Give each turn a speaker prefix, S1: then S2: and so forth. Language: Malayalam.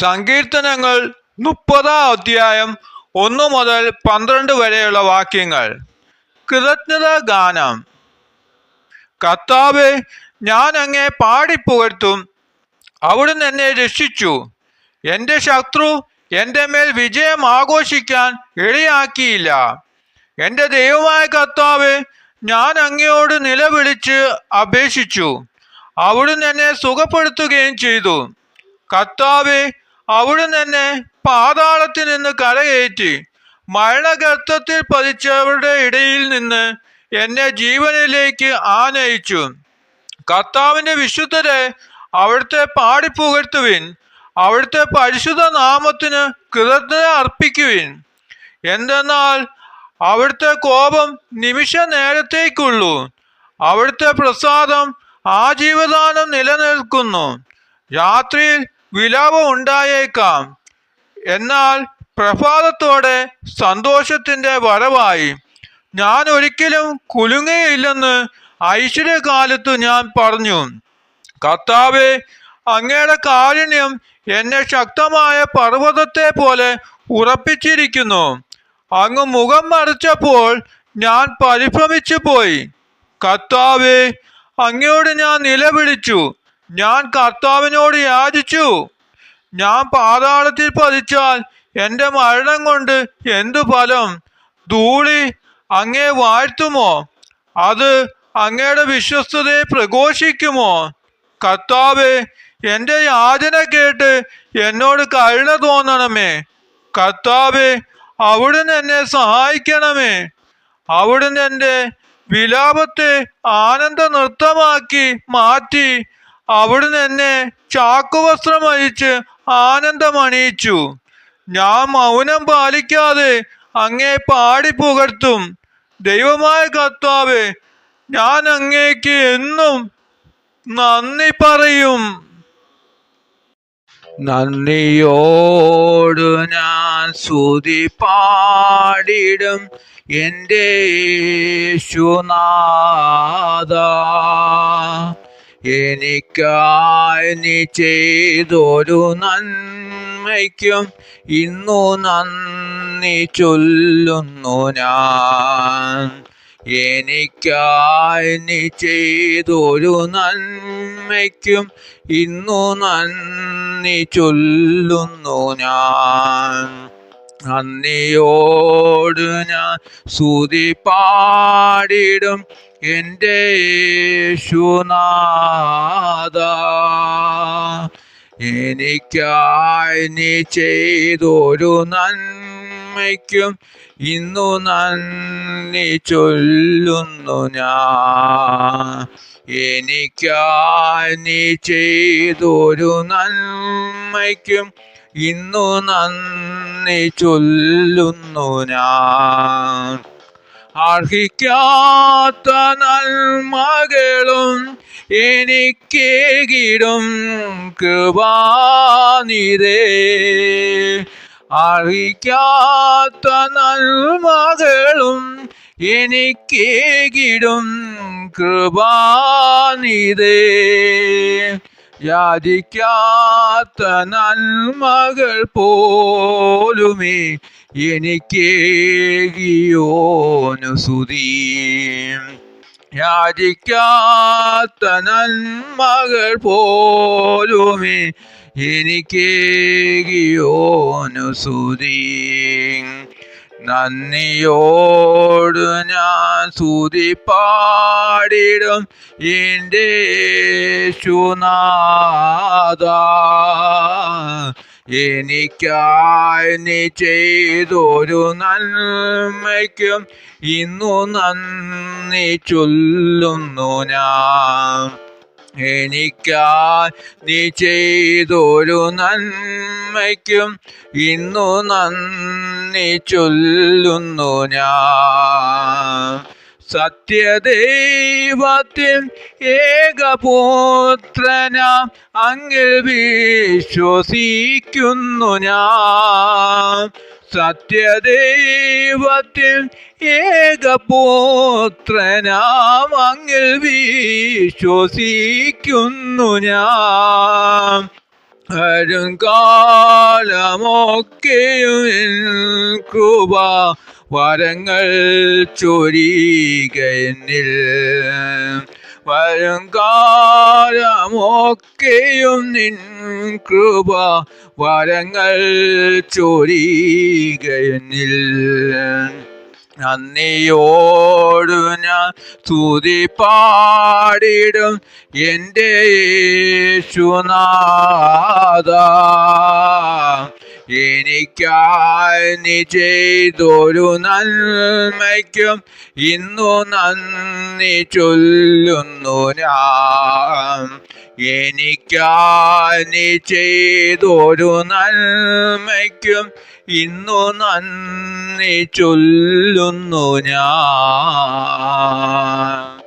S1: സങ്കീർത്തനങ്ങൾ 30-ാം അധ്യായം 1 മുതൽ 12 വരെയുള്ള വാക്യങ്ങൾ. കൃതജ്ഞതാ ഗാനം. കർത്താവേ, ഞാൻ അങ്ങേ പാടിപ്പുകഴ്ത്തും. അവിടുന്ന് എന്നെ രക്ഷിച്ചു. എൻ്റെ ശത്രു എൻ്റെ മേൽ വിജയം ആഘോഷിക്കാൻ ഇടയാക്കിയില്ല. എൻ്റെ ദൈവമായ കർത്താവേ, ഞാൻ അങ്ങയോട് നിലവിളിച്ച് അപേക്ഷിച്ചു. അവിടുന്ന് എന്നെ സുഖപ്പെടുത്തുകയും ചെയ്തു. കർത്താവേ, അവിടുന്ന് എന്നെ പാതാളത്തിൽ നിന്ന് കരകയറ്റി. മരണഗർത്തത്തിൽ പതിച്ചവരുടെ ഇടയിൽ നിന്ന് എന്നെ ജീവനിലേക്ക് ആനയിച്ചു. കർത്താവിൻ്റെ വിശുദ്ധരെ, അവിടുത്തെ പാടിപ്പുകഴ്ത്തുവിൻ. അവിടുത്തെ പരിശുദ്ധ നാമത്തിന് കൃതജ്ഞത അർപ്പിക്കുവിൻ. എന്തെന്നാൽ അവിടുത്തെ കോപം നിമിഷ നേരത്തേക്കുള്ളൂ. അവിടുത്തെ പ്രസാദം ആജീവദാനം നിലനിൽക്കുന്നു. രാത്രിയിൽ വിലാപം ഉണ്ടായേക്കാം, എന്നാൽ പ്രഭാതത്തോടെ സന്തോഷത്തിൻ്റെ വരവായി. ഞാൻ ഒരിക്കലും കുലുങ്ങയില്ലെന്ന് ഐശ്വര്യകാലത്തു ഞാൻ പറഞ്ഞു. കർത്താവേ, അങ്ങയുടെ കാരുണ്യം എന്നെ ശക്തമായ പർവ്വതത്തെ പോലെ ഉറപ്പിച്ചിരിക്കുന്നു. അങ്ങ് മുഖം മറിച്ചപ്പോൾ ഞാൻ പരിഭ്രമിച്ചു പോയി. കർത്താവേ, അങ്ങയോട് ഞാൻ നിലവിളിച്ചു. ഞാൻ കർത്താവിനോട് യാചിച്ചു. ഞാൻ പാതാളത്തിൽ പതിച്ചാൽ എൻ്റെ മരണം കൊണ്ട് എന്തു ഫലം? ധൂളി അങ്ങേ വാഴ്ത്തുമോ? അത് അങ്ങയുടെ വിശ്വസ്തതയെ പ്രഘോഷിക്കുമോ? കർത്താവേ, എൻ്റെ യാചന കേട്ട് എന്നോട് കരുണ തോന്നണമേ. കർത്താവേ, അവിടുന്ന് എന്നെ സഹായിക്കണമേ. അവിടുന്ന് എൻ്റെ വിലാപത്തെ ആനന്ദ നൃത്തമാക്കി മാറ്റി. അവിടുന്ന് എന്നെ ചാക്കുവസ്ത്രം അഴിച്ച് ആനന്ദമണിയിച്ചു. ഞാൻ മൗനം പാലിക്കാതെ അങ്ങേ പാടിപ്പുകഴ്ത്തും. ദൈവമായ കർത്താവേ, ഞാൻ അങ്ങേക്ക് എന്നും നന്ദി പറയും. നന്ദിയോടു ഞാൻ സ്തുതി പാടിടും എൻ്റെ യേശുനാഥാ. എനിക്കായി നീ ചെയ്തൊരു നന്മയ്ക്കും ഇന്നു നന്ദി ചൊല്ലുന്നു ഞാൻ. എനിക്കായി നീ ചെയ്തൊരു നന്മയ്ക്കും ഇന്നു നന്ദി ചൊല്ലുന്നു ഞാൻ. നന്ദിയോട് ഞാൻ സ്തുതി പാടിടും എൻ്റെ യേശുനാഥാ. എനിക്കായി നീ ചെയ്തൊരു നന്മയ്ക്കും ഇന്നു നന്ദി ചൊല്ലുന്നു ഞാൻ. എനിക്കായി നീ ചെയ്തൊരു നന്മയ്ക്കും ഇന്നു നന്ദി ചൊല്ലുന്നു ഞാൻ. അർഹിക്കാത്ത നന്മകളും എനിക്കേകിടും കൃപാനിധേ. അർഹിക്കാത്ത നന്മകളും എനിക്കേകിടും കൃപാനിധേ. യാചിക്കാത്ത നന്മകൾ പോലുമേ എനിക്കേകിയോനു സ്തുതി. യാചിക്കാത്ത നന്മകൾ പോലുമേ എനിക്കേകിയോനു സ്തുതി. നന്ദിയോട് ഞാൻ സ്തുതി പാടിടും എൻ്റെ യേശുനാഥാ. എനിക്കായി നീ ചെയ്തൊരു നന്മയ്ക്കും ഇന്നു നന്ദി ചൊല്ലുന്നു ഞാൻ. എനിക്കായി നീ ചെയ്തൊരു നന്മയ്ക്കും ഇന്നു നന്ദി ചൊല്ലുന്നു ഞാൻ. സത്യദൈവത്തിൻ ഏകപുത്രനാം അങ്ങിൽ വിശ്വസിക്കുന്നു ഞാൻ. സത്യദൈവത്തിൽ ഏകപുത്രനാം അങ്ങിൽ വിശ്വസിക്കുന്നു ഞാൻ. വരും കാലമൊക്കെയും നിൻ കൃപ വരങ്ങൾ ചൊരിയുക എന്നിൽ. വരും കാലമൊക്കെയും നിൻ കൃപ വരങ്ങൾ ചൊരിയുക എന്നിൽ. നന്ദിയോടു ഞാൻ സ്തുതി പാടിടും എൻ്റെ യേശുനാഥ. എനിക്കായി നീ ചെയ്തൊരു നന്മയ്ക്കും ഇന്നു നന്ദി ചൊല്ലുന്നു ഞാൻ. എനിക്കായി നീ ചെയ്തൊരു നന്മയ്ക്കും ഇന്നു നന്ദി ചൊല്ലുന്നു ഞാൻ.